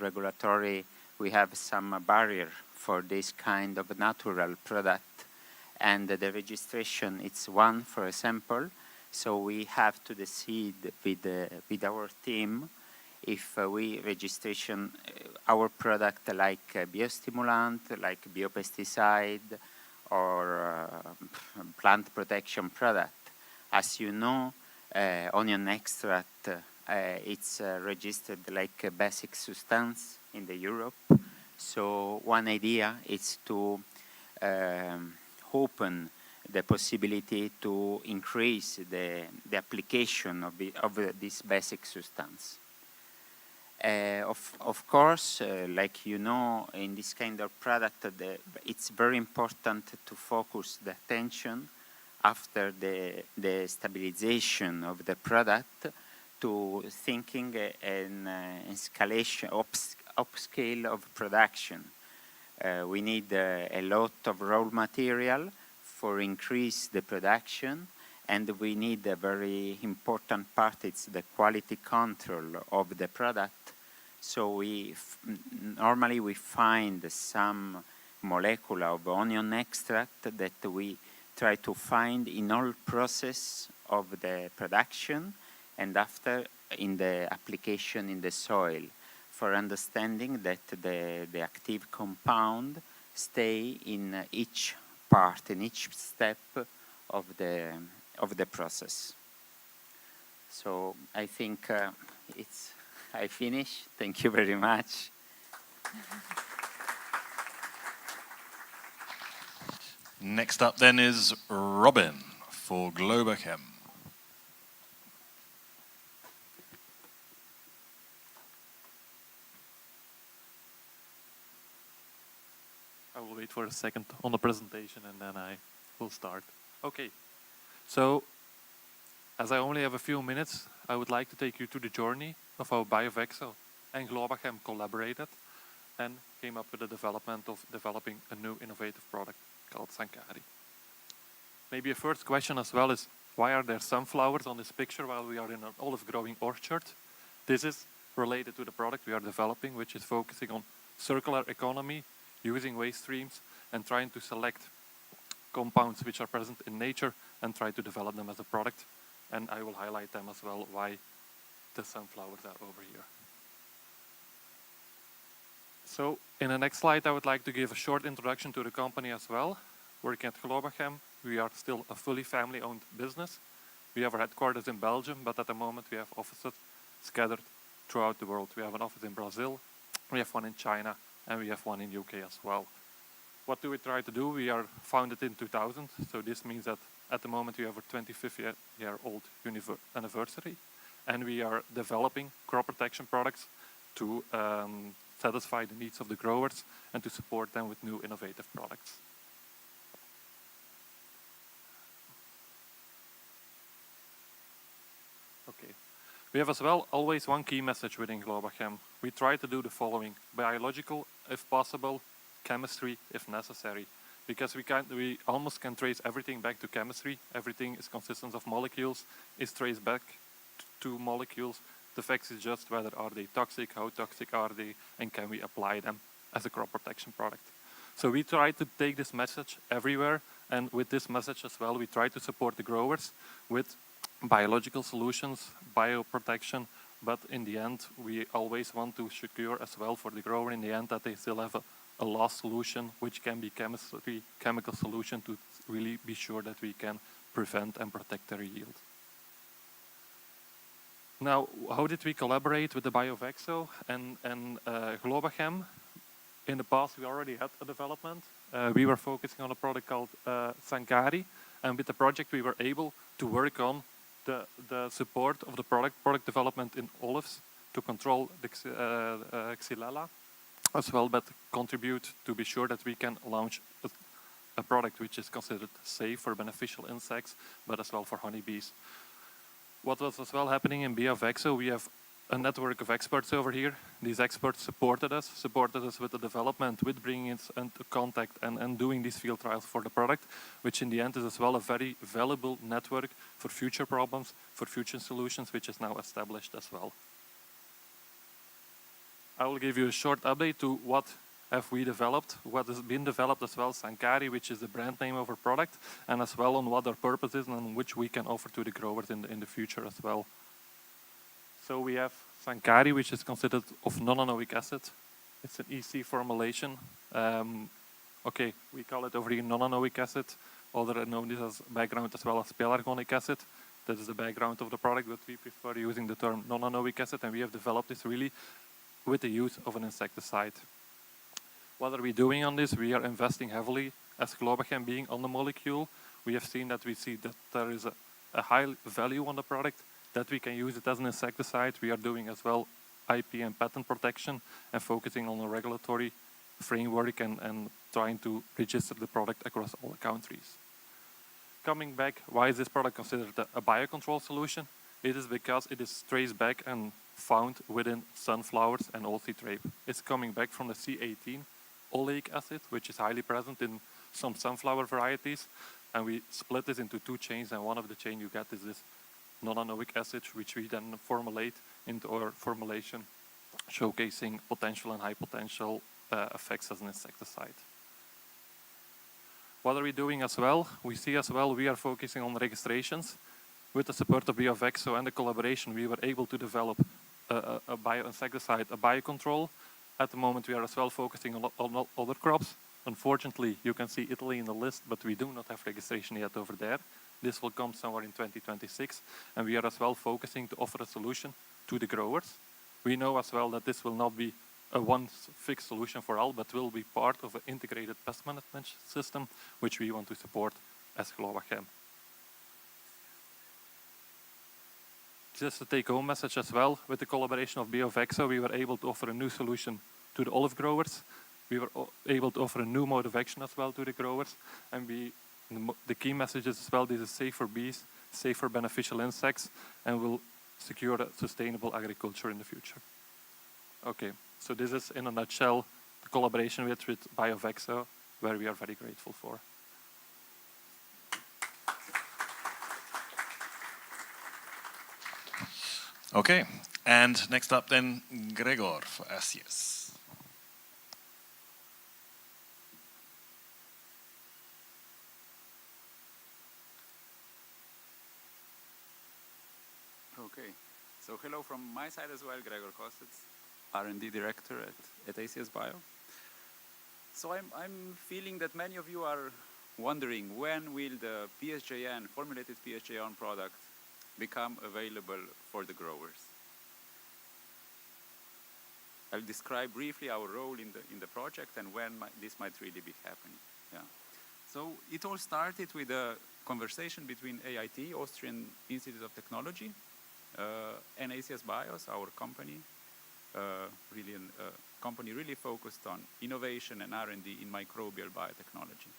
regulatory, we have some barrier for this kind of natural product, and the registration, it's one, for example. So we have to decide with our team if we registration our product like biostimulant, like biopesticide, or plant protection product. As you know, onion extract, it's registered like a basic substance in the Europe. So one idea is to open the possibility to increase the application of this basic substance. Of course, like you know, in this kind of product, it's very important to focus the attention after the stabilization of the product to thinking an escalation, upscale of production. We need a lot of raw material for increase the production, and we need a very important part, it's the quality control of the product. So normally we find some molecule of onion extract that we try to find in all process of the production and after in the application in the soil, for understanding that the active compound stay in each part, in each step of the process. So I think I finish. Thank you very much. Next up then is Robin for Globachem. I will wait for a second on the presentation and then I will start. Okay, so as I only have a few minutes, I would like to take you to the journey of how BIOVEXO and Globachem collaborated and came up with the development of developing a new innovative product called Sankari. Maybe a first question as well is, why are there sunflowers on this picture while we are in an olive growing orchard? This is related to the product we are developing, which is focusing on circular economy, using waste streams and trying to select compounds which are present in nature and try to develop them as a product. And I will highlight them as well, why the sunflowers are over here. So in the next slide, I would like to give a short introduction to the company as well. Working at Globachem, we are still a fully family-owned business. We have our headquarters in Belgium, but at the moment we have offices scattered throughout the world. We have an office in Brazil, we have one in China, and we have one in UK as well. What do we try to do? We are founded in 2000, so this means that at the moment we have our 25th year-old anniversary, and we are developing crop protection products to satisfy the needs of the growers and to support them with new innovative products. Okay. We have as well always one key message within Globachem. We try to do the following: biological if possible, chemistry if necessary. Because we almost can trace everything back to chemistry. Everything is consistent of molecules, is traced back to molecules. The fact is just whether are they toxic, how toxic are they, and can we apply them as a crop protection product. So we try to take this message everywhere, and with this message as well, we try to support the growers with biological solutions, bioprotection, but in the end, we always want to secure as well for the grower in the end that they still have a last solution, which can be chemical solution to really be sure that we can prevent and protect their yield. Now, how did we collaborate with the BIOVEXO and Globachem? In the past, we already had a development. We were focusing on a product called Sankari, and with the project, we were able to work on the support of the product development in olives to control the Xylella as well, but contribute to be sure that we can launch a product which is considered safe for beneficial insects, but as well for honeybees. What was as well happening in BIOVEXO, we have a network of experts over here. These experts supported us with the development, with bringing it into contact and doing these field trials for the product, which in the end is as well a very valuable network for future problems, for future solutions, which is now established as well. I will give you a short update to what have we developed, what has been developed as well, Sankari, which is the brand name of our product, and as well on what our purpose is and on which we can offer to the growers in the future as well. So we have Sankari, which is considered of non-anoic acid. It's an EC formulation. Okay, we call it over here non-anoic acid. Others know this as background as well as pelargonic acid. That is the background of the product, but we prefer using the term non-anoic acid, and we have developed this really with the use of an insecticide. What are we doing on this? We are investing heavily as Globachem being on the molecule. We have seen that there is a high value on the product, that we can use it as an insecticide. We are doing as well IP and patent protection and focusing on a regulatory framework and trying to register the product across all countries. Coming back, why is this product considered a biocontrol solution? It is because it is traced back and found within sunflowers and oilseed rape. It's coming back from the C18 oleic acid, which is highly present in some sunflower varieties, and we split this into two chains, and one of the chain you get is this non-anoic acid, which we then formulate into our formulation, showcasing potential and high potential effects as an insecticide. What are we doing as well? We see as well we are focusing on registrations. With the support of BIOVEXO and the collaboration, we were able to develop a bioinsecticide, a biocontrol. At the moment, we are as well focusing on other crops. Unfortunately, you can see Italy in the list, but we do not have registration yet over there. This will come somewhere in 2026, and we are as well focusing to offer a solution to the growers. We know as well that this will not be a one fixed solution for all, but will be part of an integrated pest management system, which we want to support as Globachem. Just a take-home message as well, with the collaboration of BIOVEXO, we were able to offer a new solution to the olive growers. We were able to offer a new mode of action as well to the growers, and the key message is as well, this is safe for bees, safe for beneficial insects, and will secure a sustainable agriculture in the future. Okay, so this is in a nutshell the collaboration with BIOVEXO, where we are very grateful for. Okay, and next up then, Gregor for SES. Okay, so hello from my side as well, Gregor Kostec, R&D Director at ACS Bio. So I'm feeling that many of you are wondering when will the PSJN, formulated PSJN product, become available for the growers. I'll describe briefly our role in the project and when this might really be happening. Yeah. So it all started with a conversation between AIT, Austrian Institute of Technology, and ACS Bios, our company, really a company really focused on innovation and R&D in microbial biotechnology.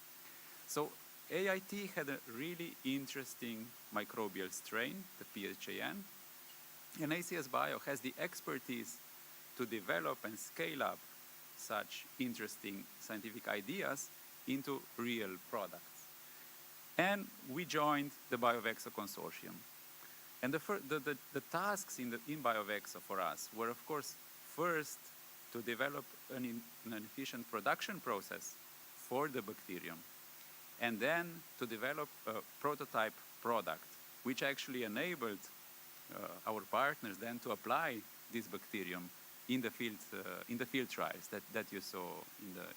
So AIT had a really interesting microbial strain, the PSJN, and ACS Bio has the expertise to develop and scale up such interesting scientific ideas into real products. And we joined the BIOVEXO consortium. And the tasks in BIOVEXO for us were, of course, first to develop an efficient production process for the bacterium, and then to develop a prototype product, which actually enabled our partners then to apply this bacterium in the field trials that you saw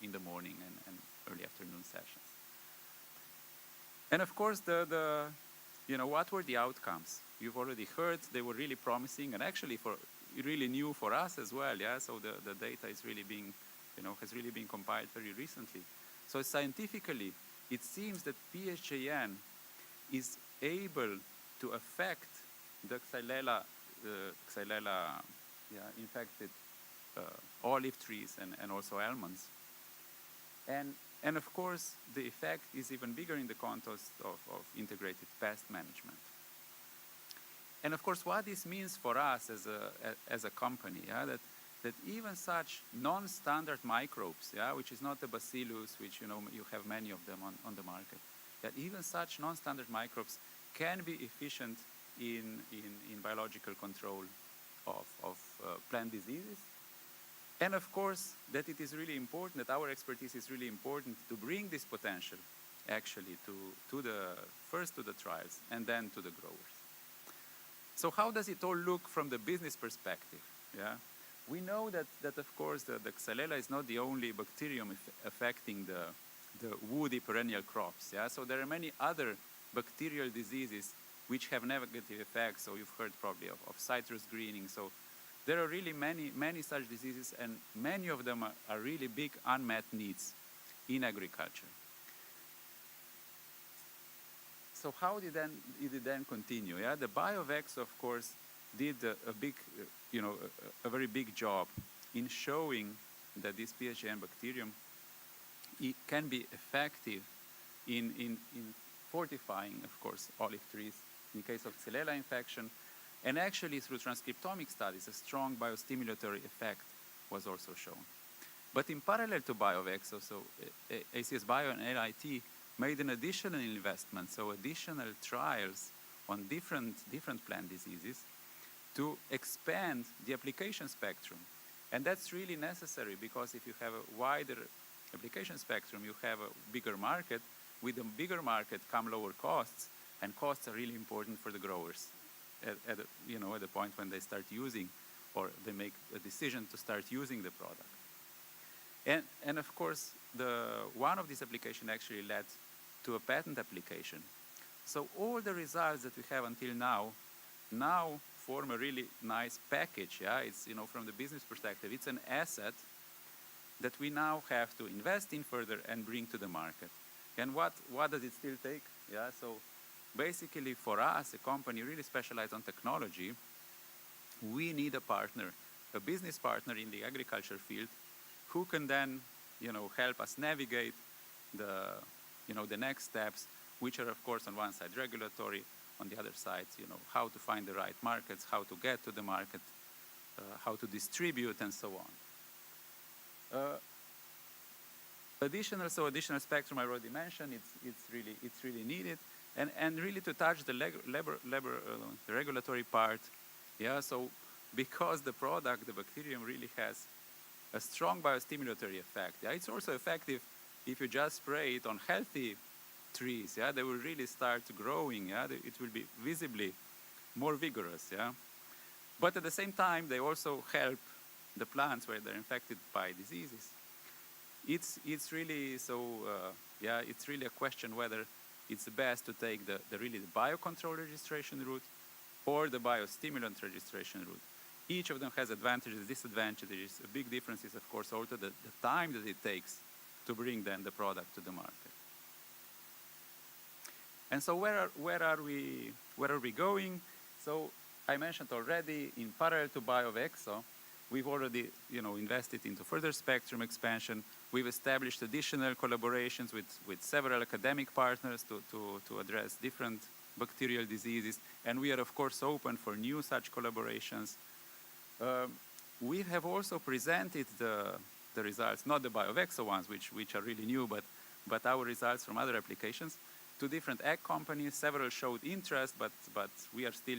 in the morning and early afternoon sessions. And of course, what were the outcomes? You've already heard they were really promising, and actually really new for us as well. Yeah, so the data is really being, has really been compiled very recently. So scientifically, it seems that PSJN is able to affect the Xylella infected olive trees and also almonds. And of course, the effect is even bigger in the context of integrated pest management. And of course, what this means for us as a company, yeah, that even such non-standard microbes, yeah, which is not a bacillus, which you have many of them on the market, that even such non-standard microbes can be efficient in biological control of plant diseases. And of course, that it is really important, that our expertise is really important to bring this potential actually first to the trials and then to the growers. So how does it all look from the business perspective? Yeah? We know that of course the Xylella is not the only bacterium affecting the woody perennial crops. Yeah? So there are many other bacterial diseases which have negative effects. So you've heard probably of citrus greening. So there are really many such diseases, and many of them are really big unmet needs in agriculture. So how did it then continue? Yeah, the BIOVEXO, of course, did a very big job in showing that this PHN bacterium it can be effective in fortifying, of course, olive trees in case of Xylella infection. And actually, through transcriptomic studies, a strong biostimulatory effect was also shown. But in parallel to BIOVEXO, so ACS Bio and LIT made an additional investment, so additional trials on different plant diseases to expand the application spectrum. And that's really necessary, because if you have a wider application spectrum, you have a bigger market. With a bigger market come lower costs, and costs are really important for the growers at the point when they start using, or they make a decision to start using the product. And of course, one of these applications actually led to a patent application. So all the results that we have until now form a really nice package. Yeah, it's from the business perspective, it's an asset that we now have to invest in further and bring to the market. And what does it still take? Yeah, so basically for us, a company really specialized on technology, we need a partner, a business partner in the agriculture field, who can then help us navigate the next steps, which are of course on one side regulatory, on the other side how to find the right markets, how to get to the market, how to distribute, and so on. Additional spectrum I already mentioned. It's really needed, and really to touch the the regulatory part. Yeah, so because the product, the bacterium, really has a strong biostimulatory effect. Yeah, it's also effective if you just spray it on healthy trees. Yeah, they will really start growing. Yeah, it will be visibly more vigorous. Yeah, but at the same time, they also help the plants where they're infected by diseases. It's really it's really a question whether it's best to take the biocontrol registration route or the biostimulant registration route. Each of them has advantages, disadvantages. A big difference is, of course, also the time that it takes to bring then the product to the market. And so where are we going? So I mentioned already, in parallel to BIOVEXO, we've already invested into further spectrum expansion. We've established additional collaborations with several academic partners to address different bacterial diseases, and we are of course open for new such collaborations. We have also presented the results, not the BIOVEXO ones, which are really new, but our results from other applications to different ag companies. Several showed interest, but we are still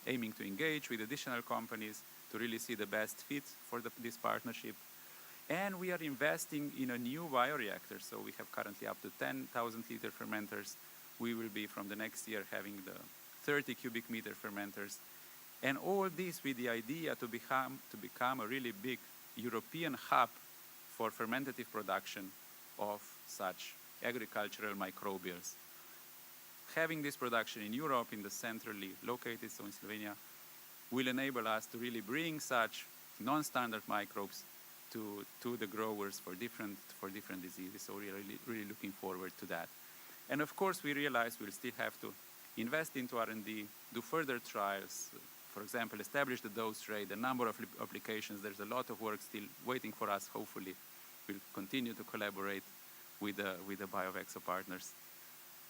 aiming to engage with additional companies to really see the best fit for this partnership. And we are investing in a new bioreactor. So we have currently up to 10,000 liter fermenters. We will be from the next year having the 30 cubic meter fermenters. And all this with the idea to become a really big European hub for fermentative production of such agricultural microbials. Having this production in Europe, in the centrally located, so in Slovenia, will enable us to really bring such non-standard microbes to the growers for different diseases. So we are really looking forward to that. And of course, we realize we'll still have to invest into R&D, do further trials, for example, establish the dose rate, the number of applications. There's a lot of work still waiting for us. Hopefully, we'll continue to collaborate with the BIOVEXO partners.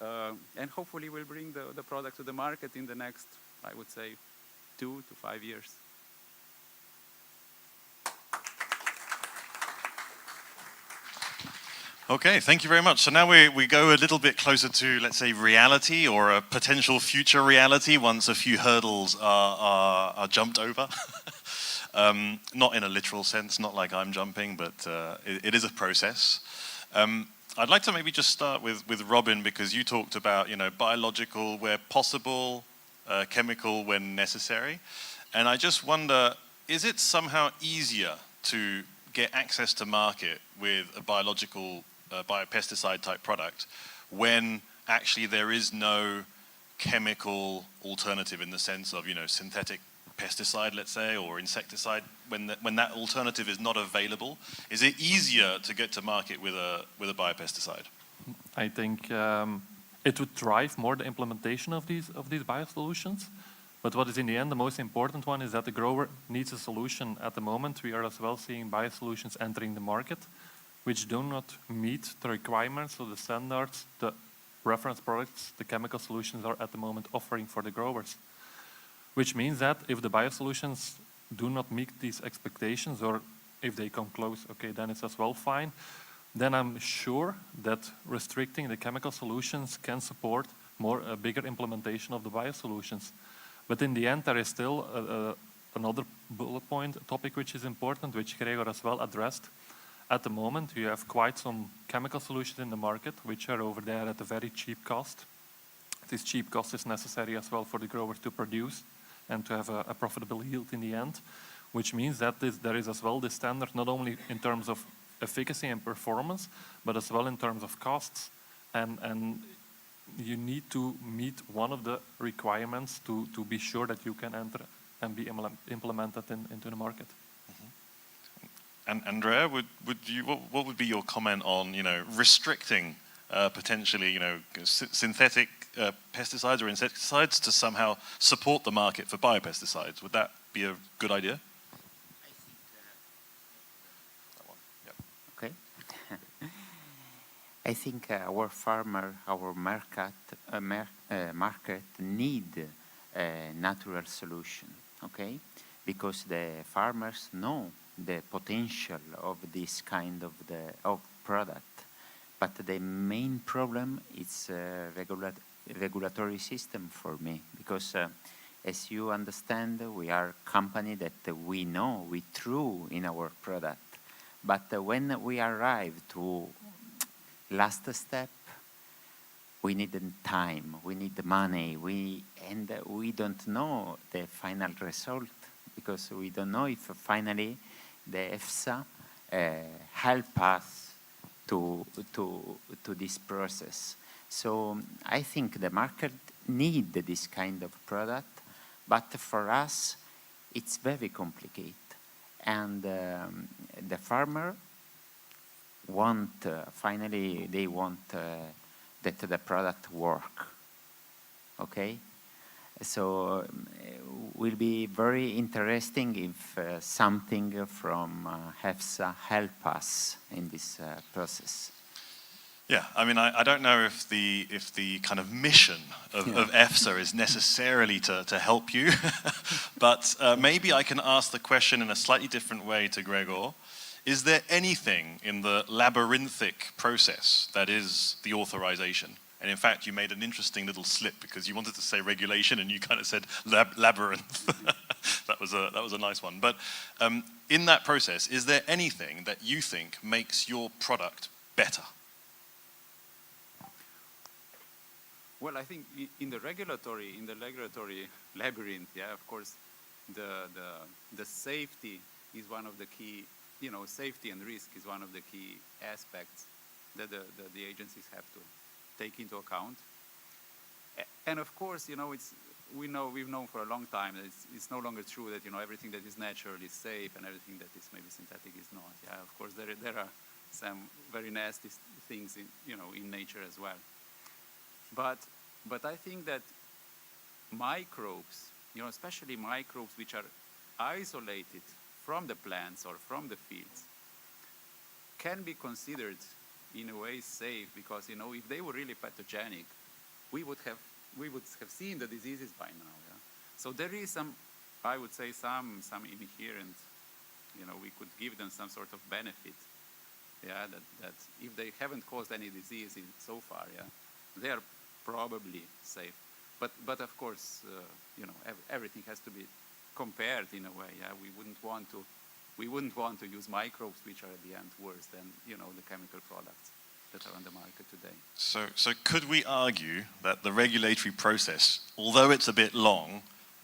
And hopefully we'll bring the product to the market in the next, I would say, 2 to 5 years. Okay, thank you very much. So now we go a little bit closer to, let's say, reality, or a potential future reality once a few hurdles are jumped over. Not in a literal sense, not like I'm jumping, but it is a process. I'd like to maybe just start with Robin, because you talked about, biological where possible, chemical when necessary. And I just wonder, is it somehow easier to get access to market with a biological biopesticide type product when actually there is no chemical alternative in the sense of, synthetic pesticide, let's say, or insecticide, when that alternative is not available? Is it easier to get to market with a biopesticide? I think it would drive more the implementation of these biosolutions. But what is in the end the most important one is that the grower needs a solution. At the moment, we are as well seeing biosolutions entering the market, which do not meet the requirements or the standards, the reference products, the chemical solutions are at the moment offering for the growers. Which means that if the biosolutions do not meet these expectations, or if they come close, okay, then it's as well fine. Then I'm sure that restricting the chemical solutions can support a bigger implementation of the biosolutions. But in the end, there is still another bullet point, topic which is important, which Gregor as well addressed. At the moment, you have quite some chemical solutions in the market, which are over there at a very cheap cost. This cheap cost is necessary as well for the growers to produce and to have a profitable yield in the end, which means that there is as well the standard, not only in terms of efficacy and performance, but as well in terms of costs. And you need to meet one of the requirements to be sure that you can enter and be implemented into the market. And Andrea, what would be your comment on, restricting potentially, synthetic pesticides or insecticides to somehow support the market for biopesticides? Would that be a good idea? Okay. I think our farmer, our market need a natural solution, okay? Because the farmers know the potential of this kind of product, but the main problem is regulatory system for me, because as you understand, we are a company that we know, we true in our product, but when we arrive to last step, we need time, we need money, and we don't know the final result, because we don't know if finally the EFSA help us to this process. So I think the market need this kind of product, but for us it's very complicated, and the farmer want finally they want that the product work, okay? So will be very interesting if something from EFSA help us in this process. Yeah, I mean, I don't know if the kind of mission of EFSA is necessarily to help you, but maybe I can ask the question in a slightly different way to Gregor. Is there anything in the labyrinthic process that is the authorization? And in fact, you made an interesting little slip because you wanted to say regulation and you kind of said labyrinth. That was a nice one. But in that process, is there anything that you think makes your product better? Well, I think in the regulatory labyrinth, yeah, of course, the safety is one of the key. Safety and risk is one of the key aspects that the agencies have to take into account. And of course, we've known for a long time that it's no longer true that everything that is natural is safe and everything that is maybe synthetic is not. Yeah, of course there are some very nasty things in nature as well. But I think that microbes, especially microbes which are isolated from the plants or from the fields, can be considered in a way safe, because if they were really pathogenic, we would have seen the diseases by now. Yeah? So there is some inherent, we could give them some sort of benefit. Yeah, that if they haven't caused any disease so far, yeah, they are probably safe. But of course, everything has to be compared in a way. Yeah, we wouldn't want to use microbes, which are at the end worse than the chemical products that are on the market today. So could we argue that the regulatory process, although it's a bit long,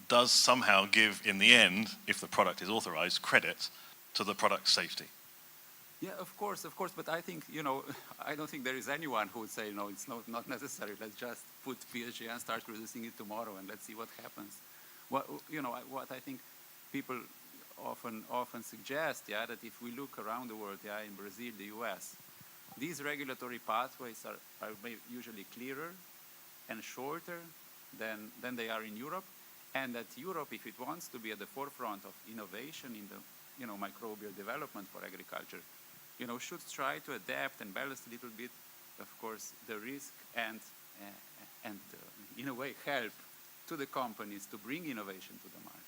does somehow give, in the end, if the product is authorized, credit to the product's safety? Yeah, of course, but I think, I don't think there is anyone who would say, no, it's not necessary. Let's just put PSG and start producing it tomorrow and let's see what happens. What I think people often suggest, yeah, that if we look around the world, yeah, in Brazil, the US, these regulatory pathways are usually clearer and shorter than they are in Europe, and that Europe, if it wants to be at the forefront of innovation in the microbial development for agriculture, should try to adapt and balance a little bit, of course, the risk and in a way help to the companies to bring innovation to the market.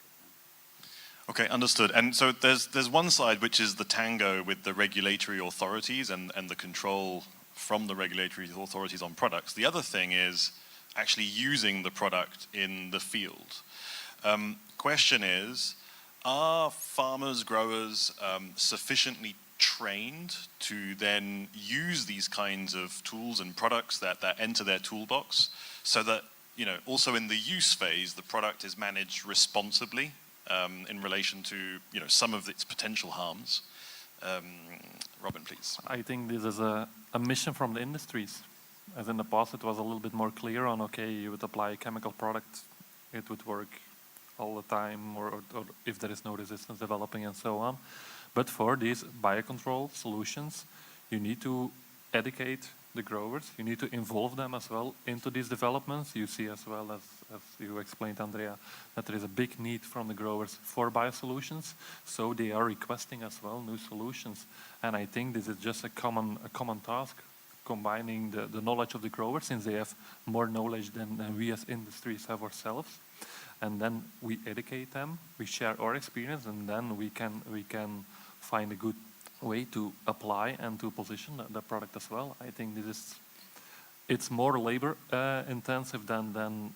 Okay, understood. And so there's one side which is the tango with the regulatory authorities and the control from the regulatory authorities on products. The other thing is actually using the product in the field. Question is, are farmers, growers sufficiently trained to then use these kinds of tools and products that enter their toolbox, so that also in the use phase the product is managed responsibly in relation to some of its potential harms? Robin, please. I think this is a mission from the industries. As in the past, it was a little bit more clear on, okay, you would apply a chemical product, it would work all the time, or if there is no resistance developing and so on. But for these biocontrol solutions, you need to educate the growers, you need to involve them as well into these developments. You see as well, as you explained, Andrea, that there is a big need from the growers for biosolutions, so they are requesting as well new solutions. And I think this is just a common task, combining the knowledge of the growers, since they have more knowledge than we as industries have ourselves. And then we educate them, we share our experience, and then we can find a good way to apply and to position the product as well. I think it's more labor intensive than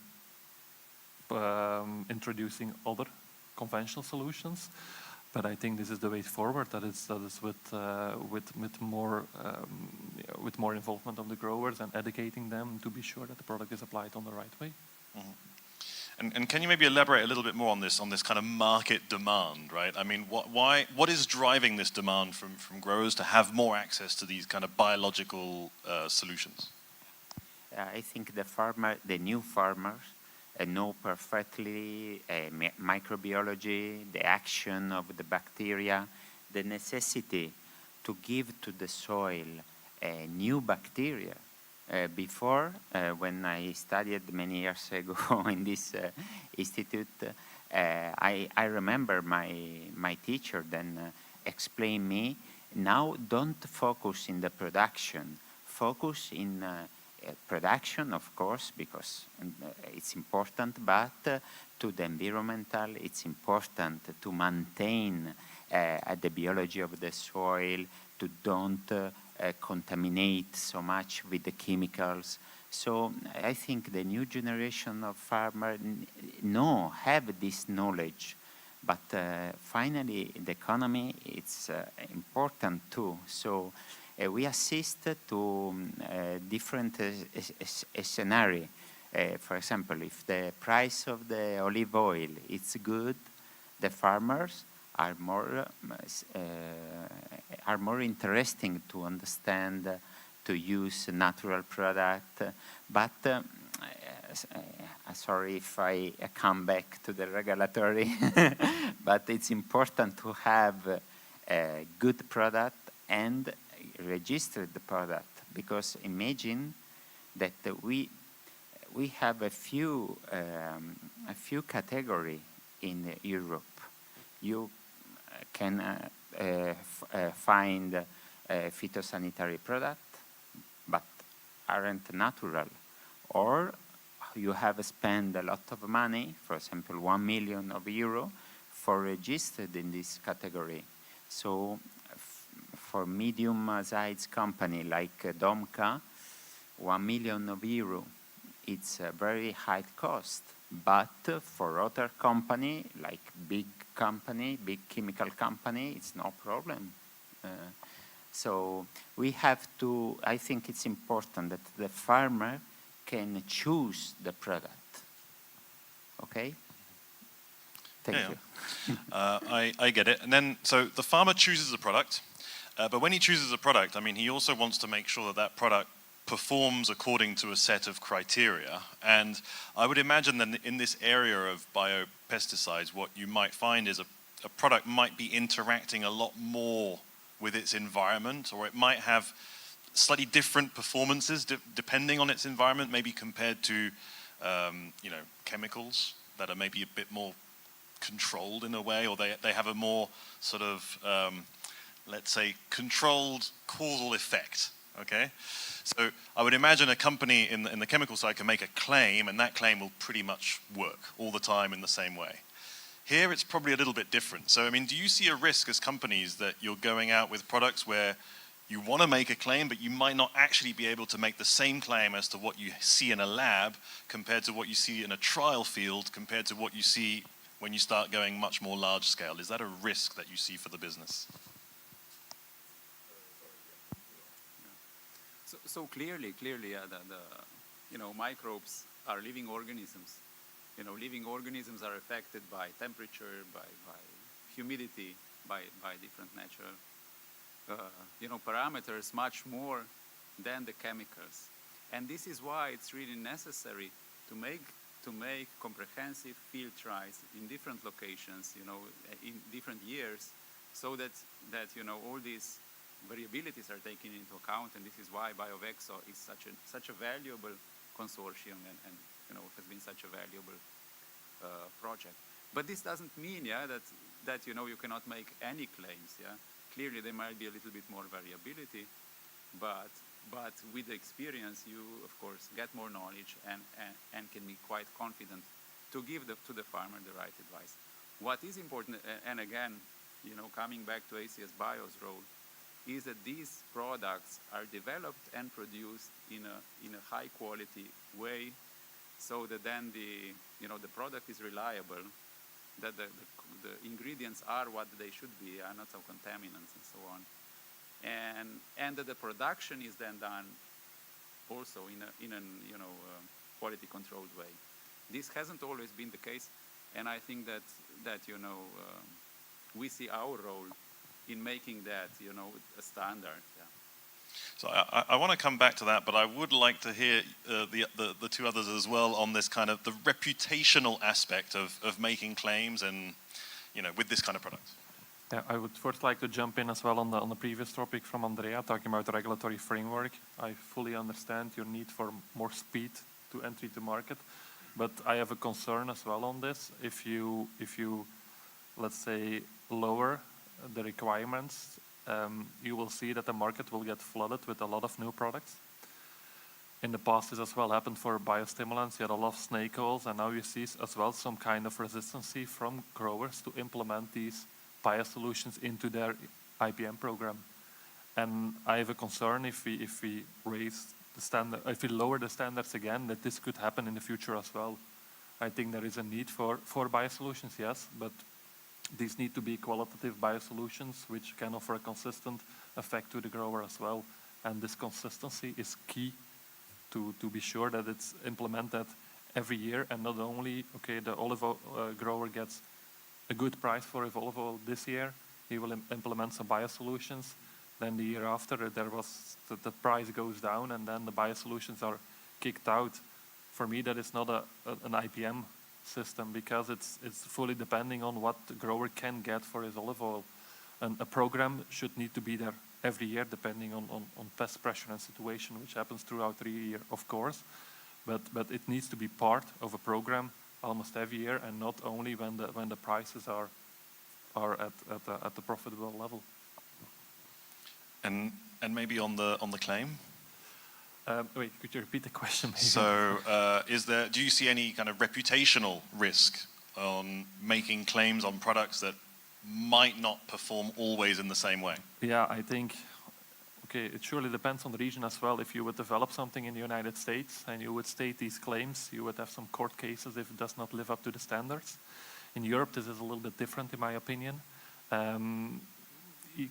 introducing other conventional solutions. But I think this is the way forward. That is with more involvement of the growers and educating them to be sure that the product is applied on the right way. Mm-hmm. And can you maybe elaborate a little bit more on this kind of market demand, right? I mean, what is driving this demand from growers to have more access to these kind of biological solutions? I think the new farmers know perfectly microbiology, the action of the bacteria, the necessity to give to the soil new bacteria. Before, when I studied many years ago in this institute, I remember my teacher then explained me, now don't focus in the production, focus in production, of course, because it's important, but to the environmental, it's important to maintain the biology of the soil, to don't contaminate so much with the chemicals. So I think the new generation of farmers have this knowledge, but finally the economy it's important too. So we assist to different scenarios. For example, if the price of the olive oil is good, the farmers are more interesting to understand, to use natural product. But sorry if I come back to the regulatory, but it's important to have a good product and registered product, because imagine that we have a few category in Europe. You can find a phytosanitary product, but aren't natural, or you have spent a lot of money, for example, 1 million euro, for registered in this category. So for medium-sized company like Domka, 1 million euro, it's a very high cost. But for other company, like big chemical company, it's no problem. So we have to, I think it's important that the farmer can choose the product. Okay? Thank you. I get it. And then, so the farmer chooses a product, but when he chooses a product, I mean, he also wants to make sure that that product performs according to a set of criteria. And I would imagine that in this area of biopesticides, what you might find is a product might be interacting a lot more with its environment, or it might have slightly different performances depending on its environment, maybe compared to chemicals that are maybe a bit more controlled in a way, or they have a more sort of, let's say, controlled causal effect, okay? So I would imagine a company in the chemical side can make a claim, and that claim will pretty much work all the time in the same way. Here it's probably a little bit different. So, I mean, do you see a risk as companies that you're going out with products where you want to make a claim, but you might not actually be able to make the same claim as to what you see in a lab compared to what you see in a trial field, compared to what you see when you start going much more large scale? Is that a risk that you see for the business? So clearly, microbes are living organisms. Living organisms are affected by temperature, by humidity, by different natural, parameters much more than the chemicals. And this is why it's really necessary to make comprehensive field trials in different locations, in different years, so that all these variabilities are taken into account. And this is why BIOVEXO is such a valuable consortium and has been such a valuable project. But this doesn't mean, that you cannot make any claims. Clearly there might be a little bit more variability, but with the experience you of course get more knowledge and can be quite confident to give to the farmer the right advice. What is important, and again, coming back to ACS Bio's role, is that these products are developed and produced in a high quality way, so that then the product is reliable, that the ingredients are what they should be, are not so contaminants and so on, and that the production is then done also in a quality controlled way. This hasn't always been the case, and I think that we see our role in making that a standard. So I want to come back to that, but I would like to hear the two others as well on this kind of the reputational aspect of making claims and with this kind of product. Yeah, I would first like to jump in as well on the previous topic from Andrea, talking about the regulatory framework. I fully understand your need for more speed to entry to market, but I have a concern as well on this. If you let's say, lower the requirements, you will see that the market will get flooded with a lot of new products. In the past, this as well happened for biostimulants. You had a lot of snake oils, and now you see as well some kind of resistance from growers to implement these biosolutions into their IPM program. And I have a concern if we raise the standard, if we lower the standards again, that this could happen in the future as well. I think there is a need for biosolutions, yes, but these need to be qualitative biosolutions which can offer a consistent effect to the grower as well. And this consistency is key to be sure that it's implemented every year, and not only, okay, the olive oil grower gets a good price for olive oil this year, he will implement some biosolutions, then the year after the price goes down and then the biosolutions are kicked out. For me, that is not an IPM system, because it's fully depending on what the grower can get for his olive oil. And a program should need to be there every year, depending on pest pressure and situation, which happens throughout the year, of course. But it needs to be part of a program almost every year, and not only when the prices are at the profitable level. And maybe on the claim. Wait, could you repeat the question? Maybe? So, do you see any kind of reputational risk on making claims on products that might not perform always in the same way? Yeah, I think, okay, it surely depends on the region as well. If you would develop something in the United States and you would state these claims, you would have some court cases if it does not live up to the standards. In Europe, this is a little bit different, in my opinion.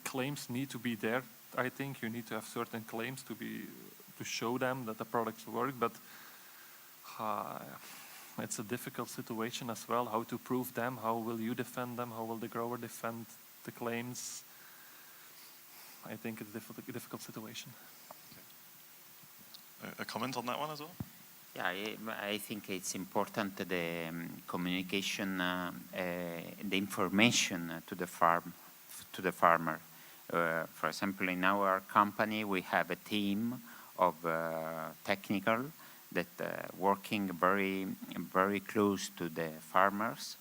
Claims need to be there. I think you need to have certain claims to show them that the products work, but it's a difficult situation as well. How to prove them? How will you defend them? How will the grower defend the claims? I think it's a difficult situation. A comment on that one as well? Yeah, I think it's important the communication, the information to the farmer. For example, in our company, we have a team of technical that working very close to the farmers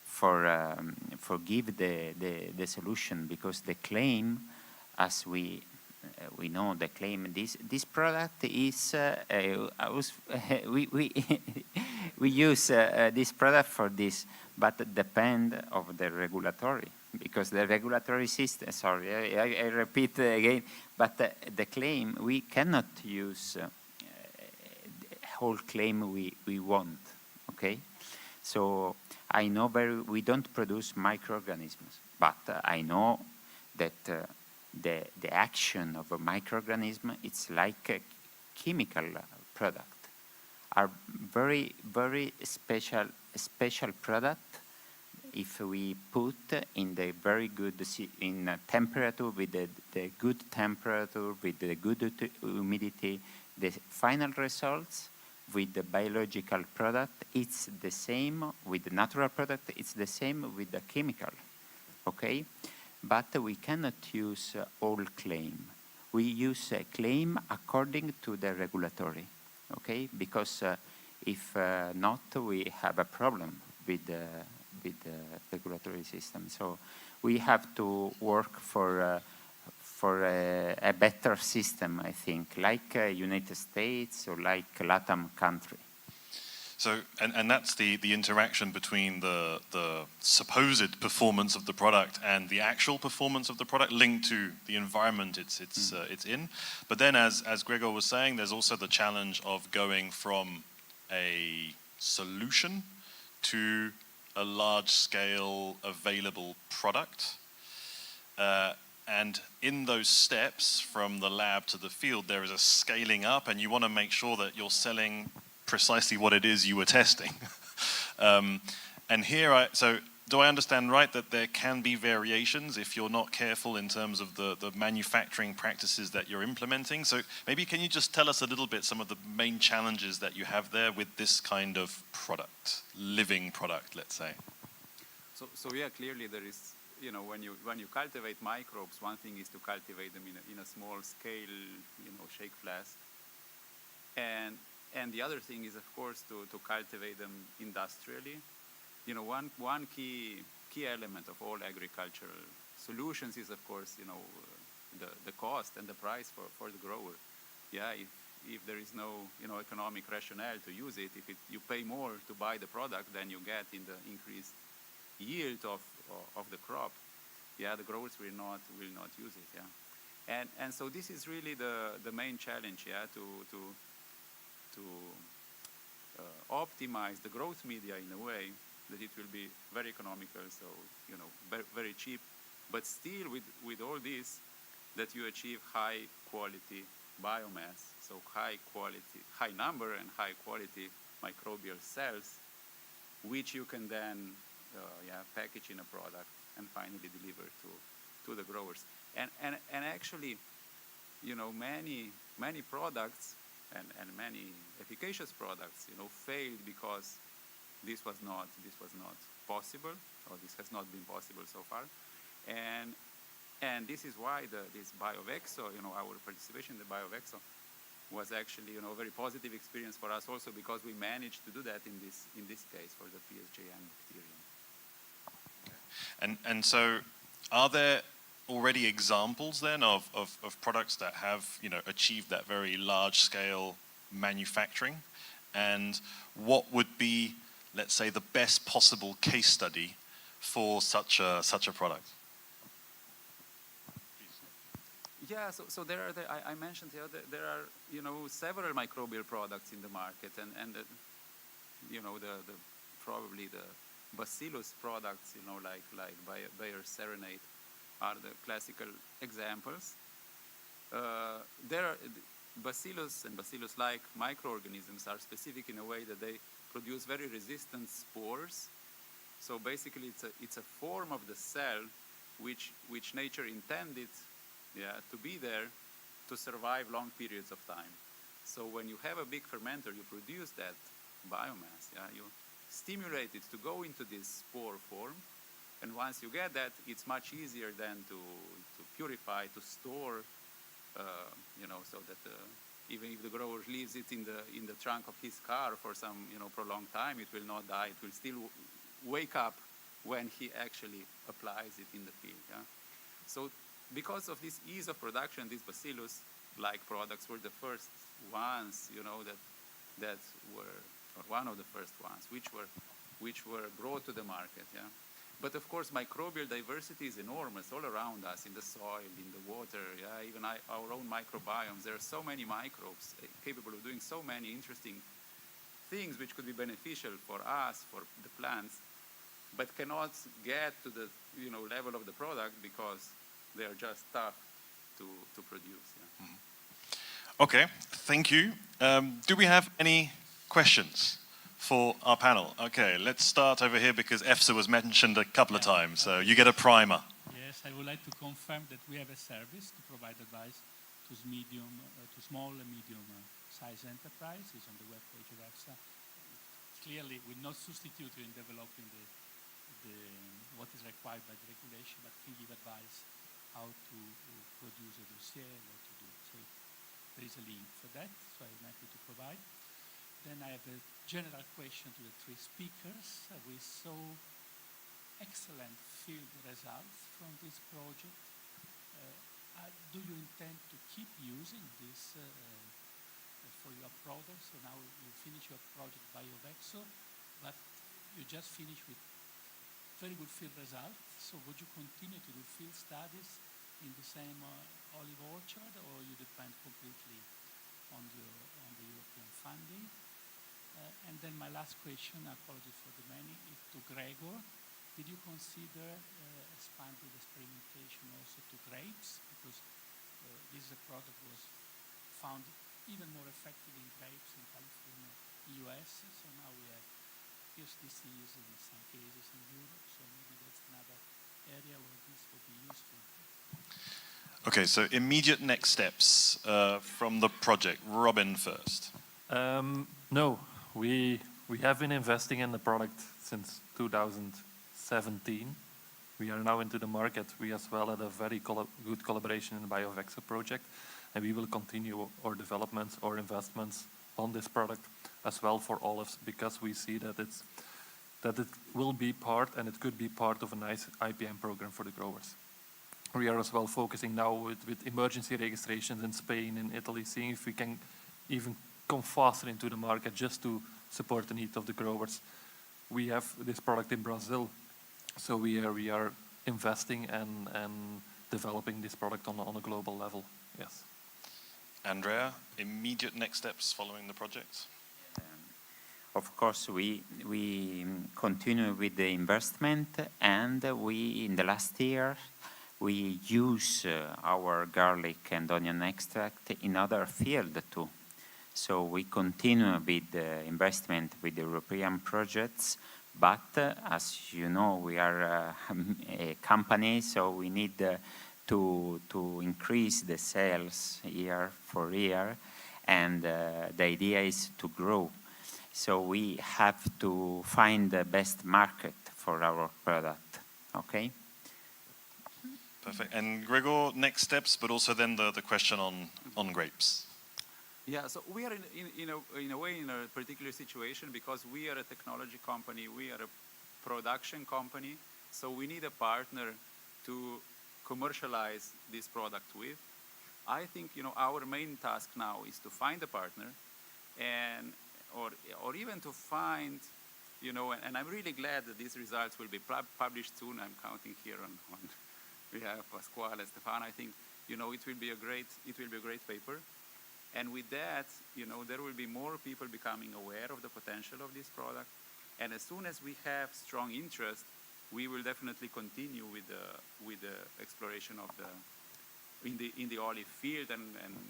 for give the solution, because the claim, as we know, the claim this product is we use this product for this, but depend of the regulatory, because the regulatory system. Sorry, I repeat again, but the claim, we cannot use whole claim we want. Okay, so I know we don't produce microorganisms, but I know that the action of a microorganism, it's like a chemical product, are very special product. If we put in the very good temperature, with the good temperature, with the good humidity, the final results with the biological product, it's the same with the natural product, it's the same with the chemical. Okay, but we cannot use all claim. We use a claim according to the regulatory. Okay, because if not, we have a problem with the regulatory system. So we have to work for a better system, I think, like United States or like LATAM country. So, and that's the interaction between the supposed performance of the product and the actual performance of the product, linked to the environment it's in. But then, as Gregor was saying, there's also the challenge of going from a solution to a large-scale available product. And in those steps from the lab to the field, there is a scaling up, and you want to make sure that you're selling precisely what it is you were testing. And here, so do I understand right that there can be variations if you're not careful in terms of the manufacturing practices that you're implementing? So maybe can you just tell us a little bit some of the main challenges that you have there with this kind of product, living product, let's say? So yeah, clearly there is, you know, when you cultivate microbes, one thing is to cultivate them in a small scale, you know, shake flask, and the other thing is, of course, to cultivate them industrially. You know, one key element of all agricultural solutions is, of course, you know, the cost and the price for the grower. Yeah, if there is no, you know, economic rationale to use it, you pay more to buy the product than you get in the increased yield of the crop, yeah, the growers will not use it. Yeah, and so this is really the main challenge. Yeah, to optimize the growth media in a way that it will be very economical, so, you know, very cheap, but still with all this, that you achieve high quality biomass, so high number and high quality microbial cells, which you can then package in a product and finally deliver to the growers. And actually, you know, many products and many efficacious products, you know, failed because this was not possible, or this has not been possible so far, and this is why this BIOVEXO, you know, our participation in the BIOVEXO was actually, you know, a very positive experience for us also, because we managed to do that in this case for the PSJN bacterium. And so, are there already examples then of products that have, you know, achieved that very large scale manufacturing? And what would be, let's say, the best possible case study for such a product? Yeah, so there are I mentioned here that there are several microbial products in the market, and the probably the bacillus products like Bayer Serenade are the classical examples. There are bacillus and bacillus-like microorganisms are specific in a way that they produce very resistant spores. So basically, it's a form of the cell which nature intended, to be there to survive long periods of time. So when you have a big fermenter, you produce that biomass. You stimulate it to go into this spore form, and once you get that, it's much easier then to purify, to store, so that even if the grower leaves it in the trunk of his car for some prolonged time, it will not die. It will still wake up when he actually applies it in the field. So because of this ease of production, these bacillus-like products were the first ones, that were, or one of the first ones, which were brought to the market. But of course, microbial diversity is enormous all around us, in the soil, in the water. Even our own microbiomes. There are so many microbes capable of doing so many interesting things which could be beneficial for us, for the plants, but cannot get to the level of the product because they are just tough to produce. Okay, thank you. Do we have any questions for our panel? Okay, let's start over here because EFSA was mentioned a couple of times, so you get a primer. Yes, I would like to confirm that we have a service to provide advice to small and medium size enterprises on the webpage of EFSA. Clearly, we're not substitute in developing what is required by the regulation, but can give advice how to produce a dossier, what to do. So there is a link for that, so I'm happy to provide. Then I have a general question to the three speakers. We saw excellent field results from this project. Do you intend to keep using this for your products? So now you finish your project BIOVEXO, but you just finished with very good field results. So would you continue to do field studies in the same olive orchard, or you depend completely on the European funding? And then my last question, apologies for the many, is to Gregor. Did you consider expanding the experimentation also to grapes? Because this is a product was found even more effective in grapes in California, US. So now we have yeast disease in some cases in Europe. So maybe that's another area where this would be useful. Okay, so immediate next steps from the project. Robin first. No, we have been investing in the product since 2017. We are now into the market. We as well had a very good collaboration in the BIOVEXO project, and we will continue our developments or investments on this product as well for olives, because we see that it will be part, and it could be part of a nice IPM program for the growers. We are as well focusing now with emergency registrations in Spain and Italy, seeing if we can even come faster into the market just to support the needs of the growers. We have this product in Brazil, so we are investing and developing this product on a global level. Yes. Andrea, immediate next steps following the project? Of course, we continue with the investment, and in the last year we use our garlic and onion extract in other fields too. So we continue with the investment with the European projects, but as you know, we are a company, so we need to increase the sales year for year, and the idea is to grow. So we have to find the best market for our product, okay? Perfect. And Gregor, next steps, but also then the question on grapes. Yeah, so we are in a way in a particular situation because we are a technology company, we are a production company, so we need a partner to commercialize this product with. I think our main task now is to find a partner, and or even to find and I'm really glad that these results will be published soon. I'm counting here on we have Pasquale, Stefano. I think, you know, it will be a great paper. And with that, you know, there will be more people becoming aware of the potential of this product. And as soon as we have strong interest, we will definitely continue with the exploration of in the olive field, and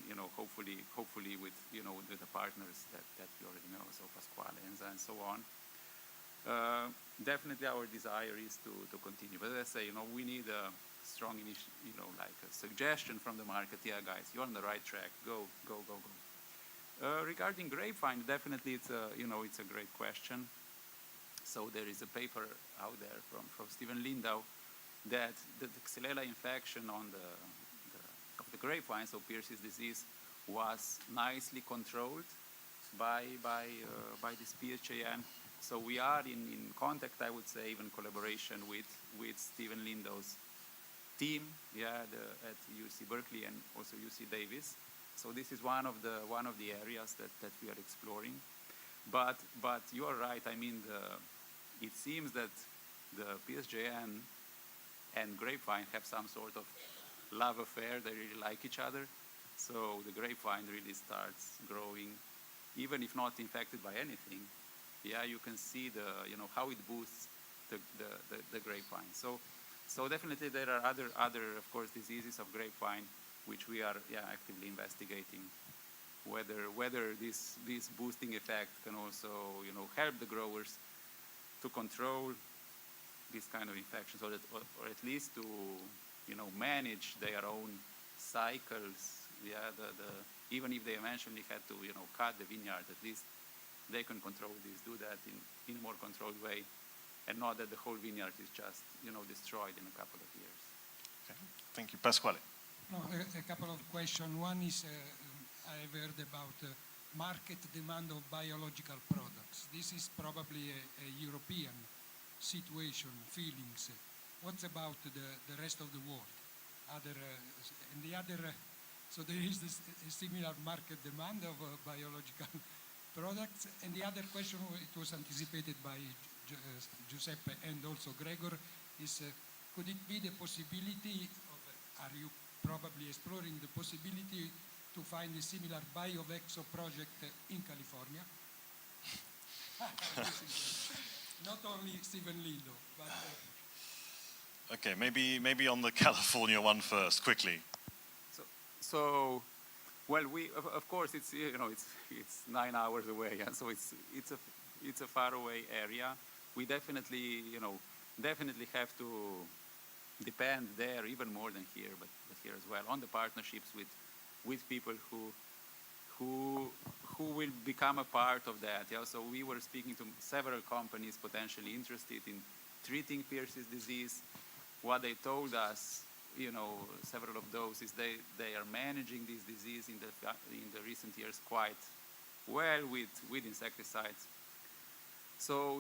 you know, hopefully with, you know, with the partners that we already know, so Pasquale, Enza, and so on. Definitely our desire is to continue. But as I say, you know, we need a strong, you know, like a suggestion from the market. Yeah, guys, you're on the right track. Go. Regarding grapevine, definitely it's a great question. So there is a paper out there from Stephen Lindau that the Xylella infection on of the grapevine, so Pierce's disease, was nicely controlled by this PHAN. So we are in contact, I would say, even collaboration with Stephen Lindau's team, yeah, at UC Berkeley and also UC Davis. So this is one of the areas that we are exploring. But you are right. I mean, it seems that the PSJN and grapevine have some sort of love affair. They really like each other. So the grapevine really starts growing, even if not infected by anything. Yeah, you can see how it boosts the grapevine. So definitely there are other of course diseases of grapevine which we are actively investigating. Whether this boosting effect can also help the growers to control this kind of infection, so that or at least to manage their own cycles. Yeah, even if they eventually had to cut the vineyard, at least they can control this, do that in a more controlled way, and not that the whole vineyard is just destroyed in a couple of years. Okay. Thank you, Pasquale. No, a couple of questions. One is I've heard about market demand of biological products. This is probably a European situation, feelings. What about the rest of the world? So there is a similar market demand of biological products. And the other question, it was anticipated by Giuseppe and also Gregor, is could it be the possibility of, are you probably exploring the possibility to find a similar BIOVEXO project in California? Not only Stephen Lindo, but... Okay, maybe on the California one first, quickly. So well, we of course it's it's 9 hours away, yeah? So it's a far away area. We definitely have to depend there even more than here, but here as well, on the partnerships with people who will become a part of that. Yeah, so we were speaking to several companies potentially interested in treating Pierce's disease. What they told us, several of those, is they are managing this disease in the recent years quite well with insecticides. So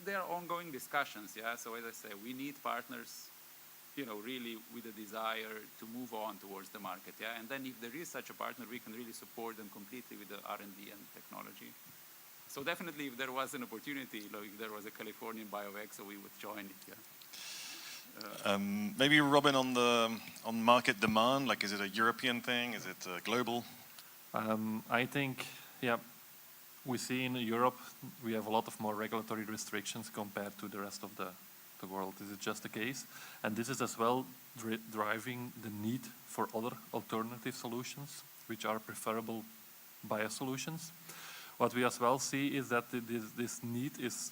there are ongoing discussions. Yeah. So as I say, we need partners, really with a desire to move on towards the market. Yeah. And then if there is such a partner, we can really support them completely with the R&D and technology. So definitely, if there was an opportunity, if there was a Californian BIOVEXO, we would join it. Yeah. Maybe Robin on market demand. Like, is it a European thing? Is it global? I think, yeah, we see in Europe we have a lot of more regulatory restrictions compared to the rest of the world. This is just the case, and this is as well driving the need for other alternative solutions, which are preferable biosolutions. What we as well see is that this need is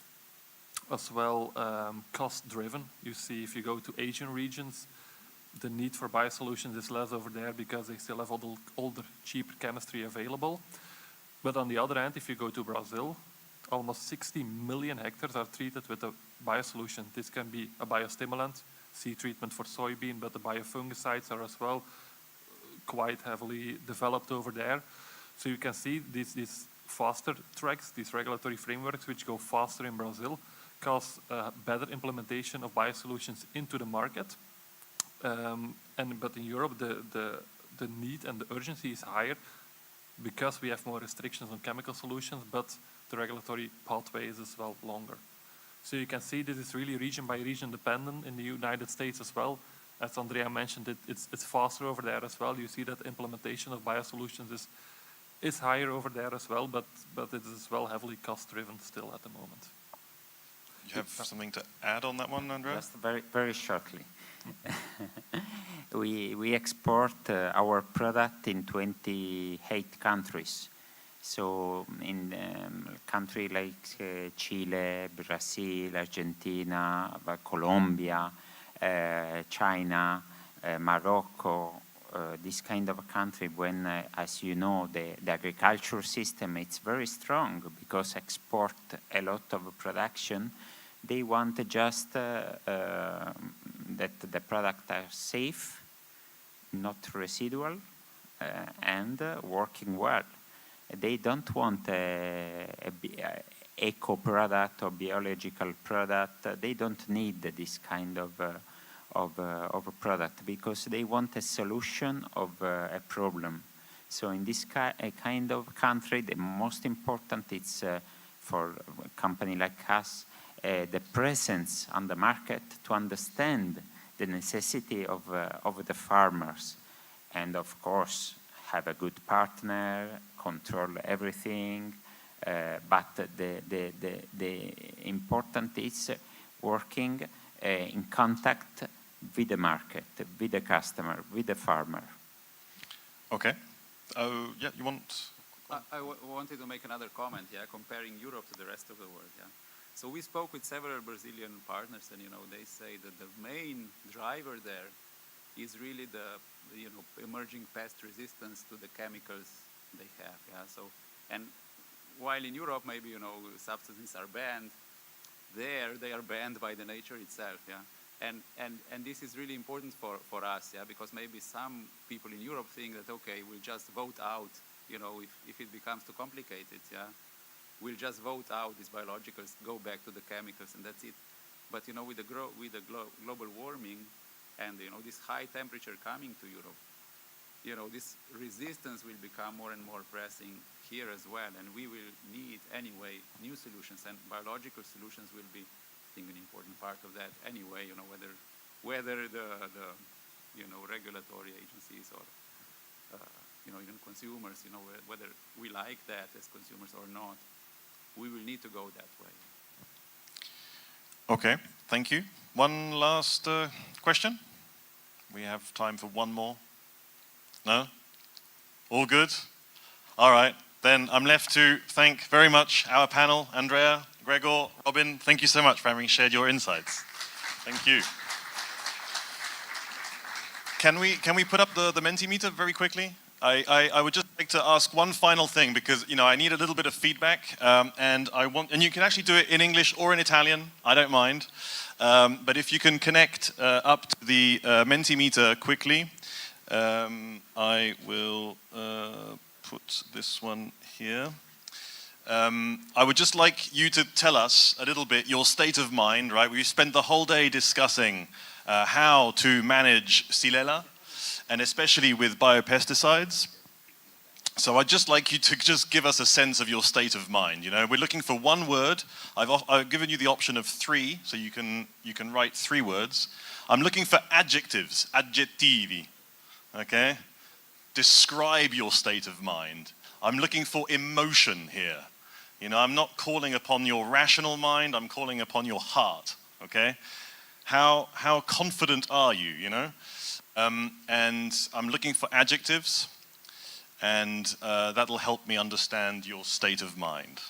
as well cost-driven. You see, if you go to Asian regions, the need for biosolutions is less over there because they still have older, cheaper chemistry available. But on the other hand, if you go to Brazil, almost 60 million hectares are treated with a biosolution. This can be a biostimulant, seed treatment for soybean, but the biofungicides are as well quite heavily developed over there. So you can see these faster tracks, these regulatory frameworks which go faster in Brazil, cause better implementation of biosolutions into the market. But in Europe, the need and the urgency is higher because we have more restrictions on chemical solutions, but the regulatory pathway is as well longer. So you can see this is really region by region dependent in the United States as well. As Andrea mentioned, it's faster over there as well. You see that implementation of biosolutions is higher over there as well, but it is as well heavily cost driven still at the moment. You have something to add on that one, Andrea? Just very shortly. We export our product in 28 countries. So in countries like Chile, Brazil, Argentina, Colombia, China, Morocco, this kind of country, when, as you know, the agriculture system, it's very strong because export a lot of production. They want just that the products are safe, not residual, and working well. They don't want a eco product or biological product. They don't need this kind of a product because they want a solution of a problem. So in this kind of country, the most important is for a company like us, the presence on the market to understand the necessity of the farmers, and of course have a good partner, control everything, but the important is working in contact with the market, with the customer, with the farmer. Okay. Oh, yeah, you want? I wanted to make another comment, yeah, comparing Europe to the rest of the world, yeah. So we spoke with several Brazilian partners, and they say that the main driver there is really the emerging pest resistance to the chemicals they have, yeah. So, and while in Europe maybe substances are banned, there they are banned by the nature itself, yeah. And this is really important for us, yeah, because maybe some people in Europe think that okay, we'll just vote out, if it becomes too complicated, yeah. We'll just vote out these biologicals, go back to the chemicals, and that's it. But with the global warming and this high temperature coming to Europe, this resistance will become more and more pressing here as well, and we will need anyway new solutions, and biological solutions will be, I think, an important part of that anyway. Whether the regulatory agencies or even consumers, whether we like that as consumers or not, we will need to go that way. Okay, thank you. One last question. We have time for one more. No? All good? All right, then I'm left to thank very much our panel, Andrea, Gregor, Robin. Thank you so much for having shared your insights. Thank you. Can we put up the Mentimeter very quickly? I would just like to ask one final thing, because I need a little bit of feedback, and you can actually do it in English or in Italian. I don't mind, but if you can connect up to the Mentimeter quickly, I will put this one here. I would just like you to tell us a little bit your state of mind. Right, we spent the whole day discussing how to manage Xylella, and especially with biopesticides. So I'd just like you to just give us a sense of your state of mind. We're looking for one word. I've given you the option of 3, so you can write 3 words. I'm looking for adjectives, aggettivi, okay? Describe your state of mind. I'm looking for emotion here. I'm not calling upon your rational mind, I'm calling upon your heart, okay? How confident are you, and I'm looking for adjectives, and that'll help me understand your state of mind,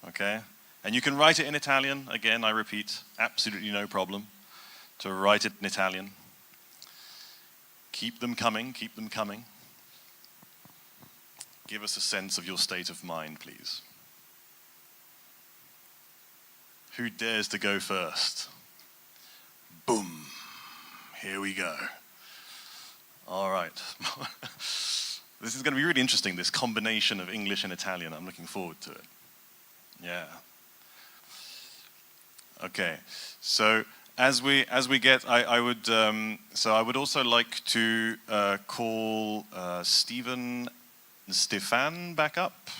okay? And you can write it in Italian. Again, I repeat, absolutely no problem to write it in Italian. Keep them coming, keep them coming. Give us a sense of your state of mind, please. Who dares to go first? Boom. Here we go. All right. This is going to be really interesting, this combination of English and Italian. I'm looking forward to it. Yeah. Okay. So as we get, I would also like to call Stefan back up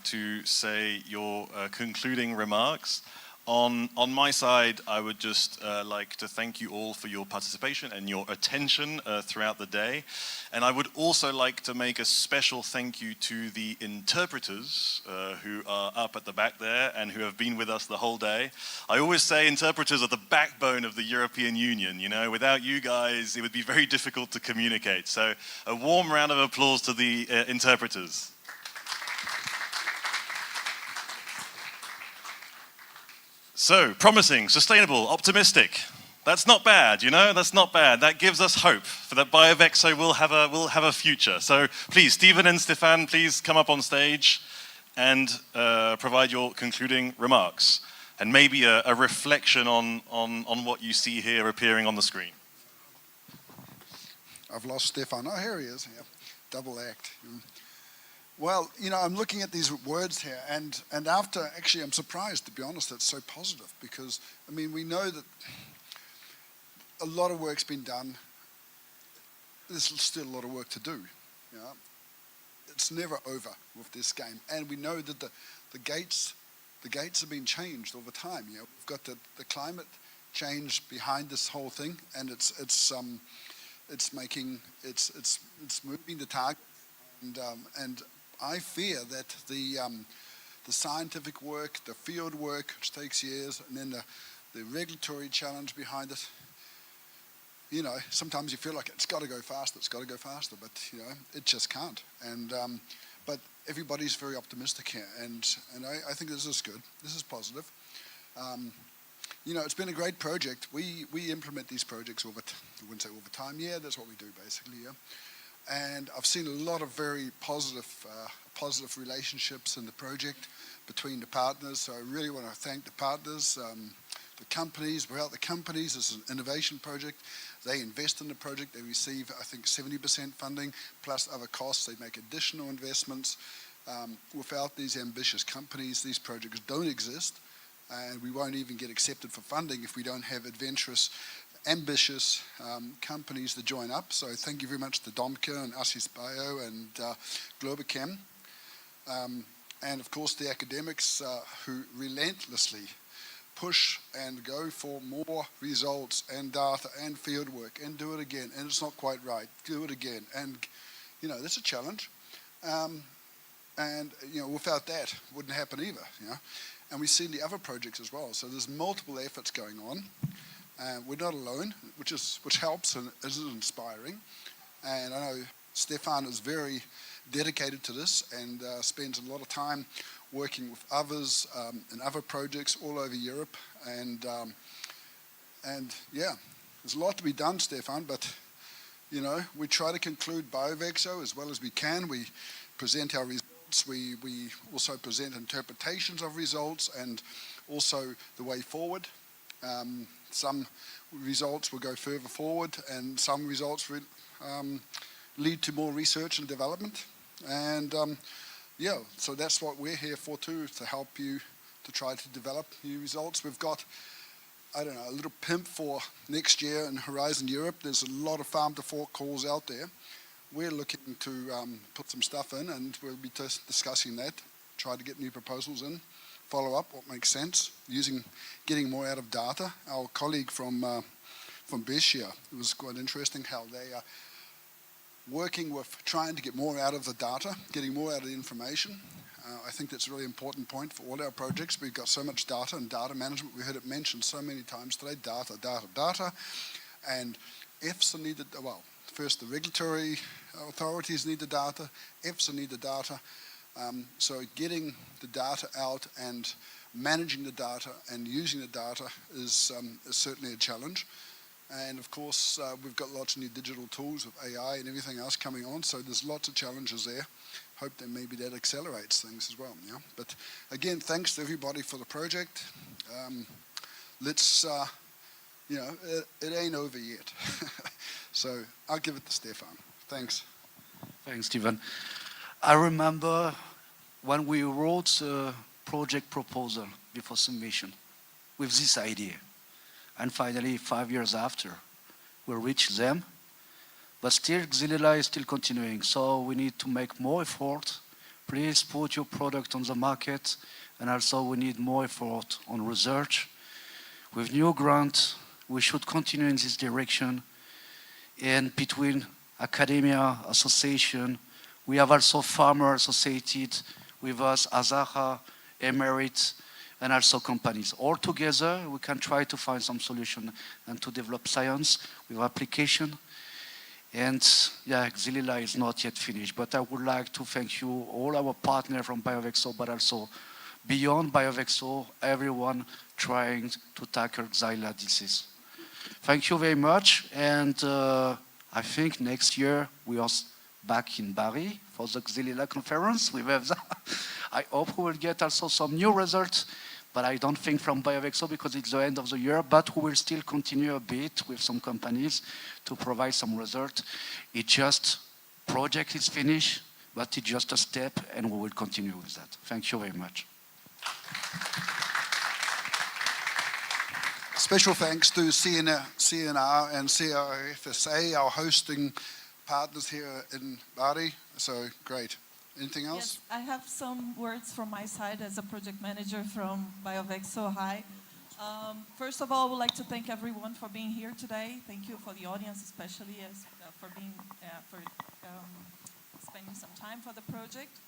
to say your concluding remarks On my side, I would just like to thank you all for your participation and your attention throughout the day. And I would also like to make a special thank you to the interpreters who are up at the back there and who have been with us the whole day. I always say interpreters are the backbone of the European Union. You know, without you guys, it would be very difficult to communicate. So a warm round of applause to the interpreters. So, promising, sustainable, optimistic. That's not bad, you know, that's not bad. That gives us hope for that BIOVEXO will have a future. So please, Stephen and Stefan, please come up on stage and provide your concluding remarks. And maybe a reflection on what you see here appearing on the screen. I've lost Stefan. Oh, here he is. Yeah. Double act. Well, you know, I'm looking at these words here, and after, actually, I'm surprised, to be honest, it's so positive, because, I mean, we know that a lot of work's been done. There's still a lot of work to do. You know? It's never over with this game, and we know that the gates have been changed over time. You know, we've got the climate change behind this whole thing, and it's moving the target, and I fear that the scientific work, the field work, which takes years, and then the regulatory challenge behind it, you know, sometimes you feel like it's got to go faster, but, you know, it just can't. And but everybody's very optimistic here, and I think this is good. This is positive. You know, it's been a great project. We implement these projects I wouldn't say over time. Yeah, that's what we do basically. Yeah. And I've seen a lot of very positive relationships in the project between the partners. So I really want to thank the partners, the companies. Without the companies, this is an innovation project. They invest in the project. They receive, I think, 70% funding plus other costs. They make additional investments. Without these ambitious companies, these projects don't exist. And we won't even get accepted for funding if we don't have adventurous, ambitious companies to join up. So thank you very much to Domke and Assis Bio and Globachem. And of course the academics who relentlessly push and go for more results and data and field work and do it again. And it's not quite right. Do it again. And, you know, that's a challenge. And, you know, without that, it wouldn't happen either, you know. And we see the other projects as well. So there's multiple efforts going on. We're not alone, which helps and is inspiring. And I know Stefan is very dedicated to this and spends a lot of time working with others in other projects all over Europe. And yeah, there's a lot to be done, Stefan, but you know, we try to conclude BIOVEXO as well as we can. We present our results. We also present interpretations of results and also the way forward. Some results will go further forward and some results lead to more research and development. And yeah, so that's what we're here for too, to help you to try to develop new results. We've got, I don't know, a little pimp for next year in Horizon Europe. There's a lot of farm to fork calls out there. We're looking to put some stuff in, and we'll be discussing that, try to get new proposals in, follow up what makes sense, getting more out of data. Our colleague from Brescia, it was quite interesting how they are working with trying to get more out of the data, getting more out of the information. I think that's a really important point for all our projects. We've got so much data and data management. We heard it mentioned so many times today, data. And EFSA needed, well, first the regulatory authorities need the data, EFSA need the data. So getting the data out and managing the data and using the data is certainly a challenge. And of course, we've got lots of new digital tools with AI and everything else coming on, so there's lots of challenges there. Hope that maybe that accelerates things as well. Yeah? But again, thanks to everybody for the project. Let's, you know, it ain't over yet. So I'll give it to Stefan. Thanks. Thanks, Stephen. I remember when we wrote a project proposal before submission with this idea. And finally, 5 years after, we reached them. But still, Xylella is still continuing. So we need to make more effort. Please put your product on the market and also we need more effort on research. With new grants, we should continue in this direction. And between academia, association, we have also farmers associated with us, Azaha, Emerit, and also companies. All together, we can try to find some solution and to develop science with application. And yeah, Xylella is not yet finished, but I would like to thank you, all our partners from BIOVEXO, but also beyond BIOVEXO, everyone trying to tackle Xylella disease. Thank you very much, and I think next year we are back in Paris for the Xylella conference with EFSA. I hope we will get also some new results, but I don't think from BIOVEXO because it's the end of the year, but we will still continue a bit with some companies to provide some results. It's just, project is finished, but it's just a step and we will continue with that. Thank you very much. Special thanks to CNR and CRFSA, our hosting partners here in Bari. So great. Anything else? Yes, I have some words from my side as a project manager from BIOVEXO. Hi. First of all, I would like to thank everyone for being here today. Thank you for the audience, especially for spending some time for the project.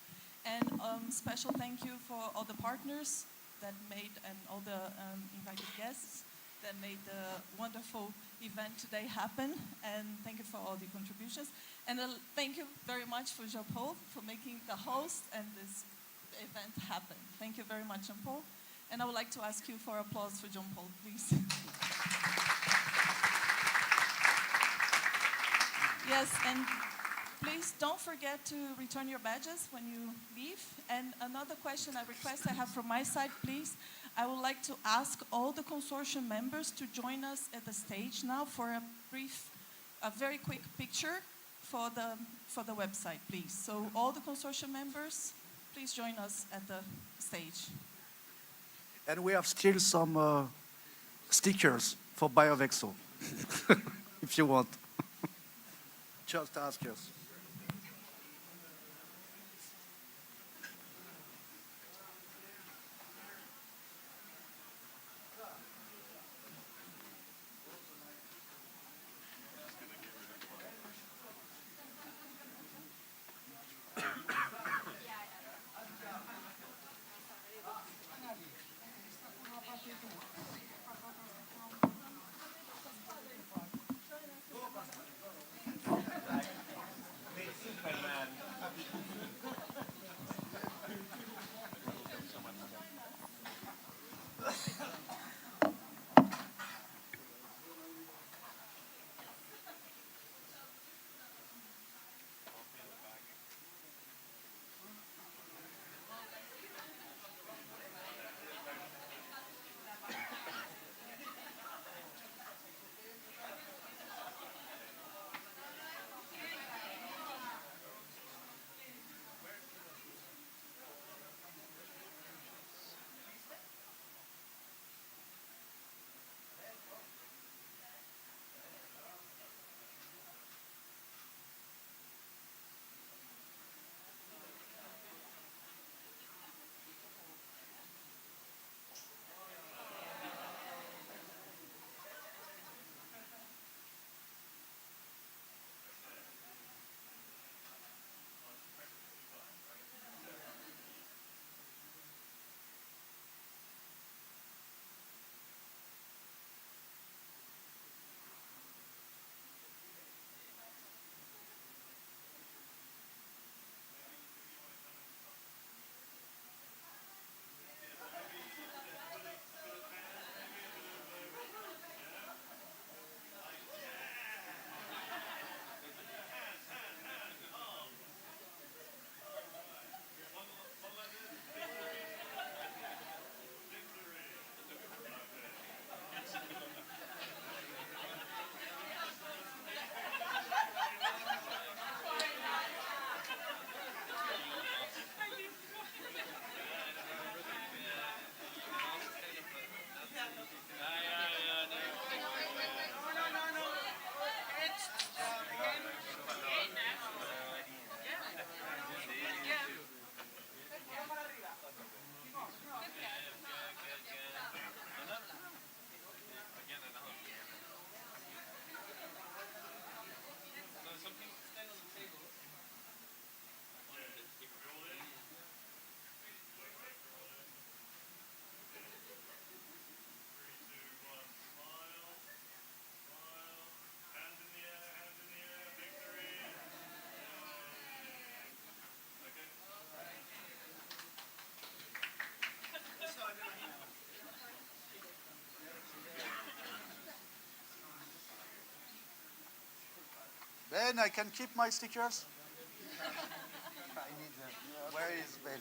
And special thank you for all the partners that made, and all the invited guests that made the wonderful event today happen. And thank you for all the contributions. And thank you very much for Jean-Paul for making the host and this event happen. Thank you very much, Jean-Paul. And I would like to ask you for applause for Jean-Paul, please. Yes, and please don't forget to return your badges when you leave. And another question, a request I have from my side, please. I would like to ask all the consortium members to join us at the stage now for a very quick picture for the website, please. So all the consortium members, please join us at the stage. And we have still some stickers for BIOVEXO, if you want. Just ask us. Ben, I can keep my stickers? I need them. Where is Ben?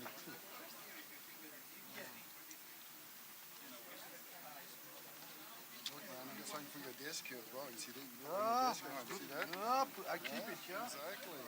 Look, man, you got something for your desk here as well. You see that? You put it on Yeah, your desk at home. You see that? I keep it, yeah. Exactly.